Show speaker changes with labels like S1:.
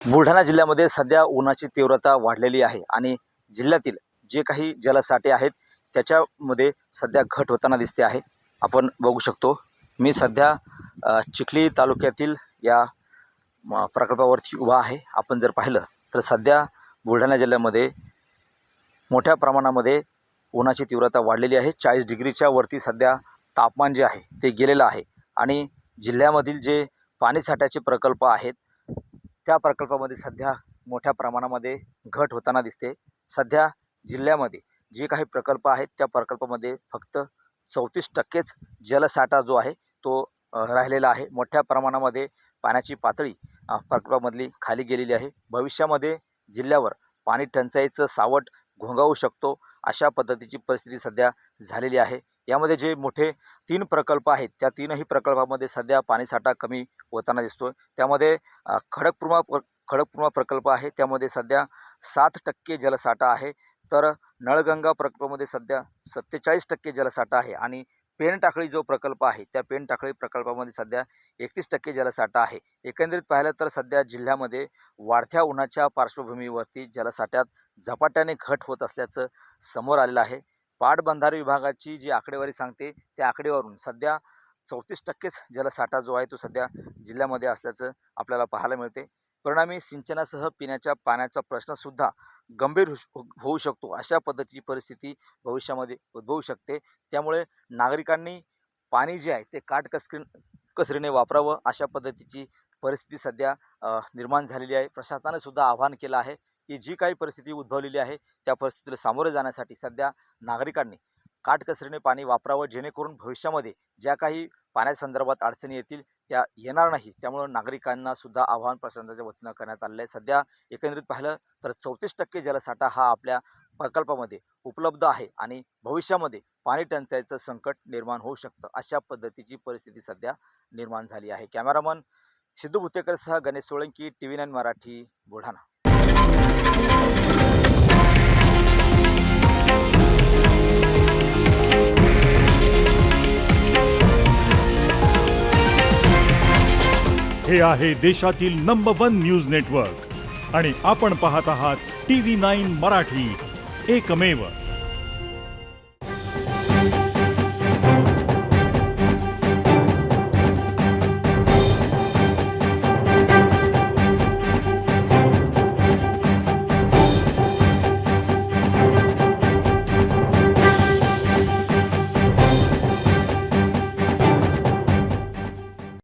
S1: बुलढाणा जिल्ह्यामध्ये सध्या उन्हाची तीव्रता वाढलेली आहे आणि जिल्ह्यातील जे काही जलसाठे आहेत त्याच्यामध्ये सध्या घट होताना दिसते आहे. आपण बघू शकतो मी सध्या चिखली तालुक्यातील या प्रकल्पावरती उभा आहे. आपण जर पाहिलं तर सध्या बुलढाणा जिल्ह्यामध्ये मोठ्या प्रमाणामध्ये उन्हाची तीव्रता वाढलेली आहे. 40 डिग्रीच्या वरती सध्या तापमान जे आहे ते गेलेलं आहे आणि जिल्ह्यामधील जे पाणीसाठ्याचे प्रकल्प आहेत त्या प्रकल्पामध्ये सध्या मोठ्या प्रमाणामध्ये घट होताना दिसते. सध्या जिल्ह्यामध्ये जे काही प्रकल्प आहेत त्या प्रकल्पामध्ये फक्त 34% जलसाठा जो आहे तो राहिलेला आहे. मोठ्या प्रमाणामध्ये पाण्याची पातळी प्रकल्पामधली खाली गेलेली आहे. भविष्यामध्ये जिल्ह्यावर पाणी टंचाईचं सावट घोंघावू शकतो अशा पद्धतीची परिस्थिती सध्या झालेली आहे. यामध्ये जे मोठे 3 प्रकल्प आहेत त्या 3ही प्रकल्पामध्ये सध्या पाणीसाठा कमी होताना दिसतो. त्यामध्ये खडकपूर्णा प्रकल्प आहे त्यामध्ये सध्या 7% जलसाठा आहे. तर नळगंगा प्रकल्पामध्ये सध्या 47% जलसाठा आहे आणि पेनटाकळी जो प्रकल्प आहे त्या पेनटाकळी प्रकल्पामध्ये सध्या 31% जलसाठा आहे. एकंदरीत पाहिलं तर सध्या जिल्ह्यामध्ये वाढत्या उन्हाच्या पार्श्वभूमीवरती जलसाठ्यात झपाट्याने घट होत असल्याचं समोर आलेलं आहे. पाटबंधारे विभागाची जी आकडेवारी सांगते त्या आकडेवारून सध्या 34% जलसाठा जो आहे तो सध्या जिल्ह्यामध्ये असल्याचं आपल्याला पाहायला मिळते. परिणामी सिंचनासह पिण्याच्या पाण्याचा प्रश्नसुद्धा गंभीर होऊ शकतो अशा पद्धतीची परिस्थिती भविष्यामध्ये उद्भवू शकते. त्यामुळे नागरिकांनी पाणी जे आहे ते काटकसरीने वापरावं अशा पद्धतीची परिस्थिती सध्या निर्माण झालेली आहे. प्रशासनाने सुद्धा आवाहन केलं आहे की जी काही परिस्थिती उद्भवलेली आहे त्या परिस्थितीला सामोरे जाण्यासाठी सध्या नागरिकांनी काटकसरीने पाणी वापरावं जेणेकरून भविष्यामध्ये ज्या काही पाण्यासंदर्भात अडचणी येतील त्या येणार नाही. त्यामुळे नागरिकांना सुद्धा आवाहन प्रशासनाच्या वतीनं करण्यात आलेलं आहे. सध्या एकंदरीत पाहिलं तर 34% जलसाठा हा आपल्या प्रकल्पामध्ये उपलब्ध आहे आणि भविष्यामध्ये पाणी टंचाईचं संकट निर्माण होऊ शकतं अशा पद्धतीची परिस्थिती सध्या निर्माण झाली आहे. कॅमेरामन सिद्धू भुतेकरसह गणेश सोळंकी, TV9 मराठी, बुलढाणा.
S2: हे आहे देशातील नंबर 1 न्यूज नेटवर्क आणि आपण पाहत आहात TV9 मराठी, एकमेव.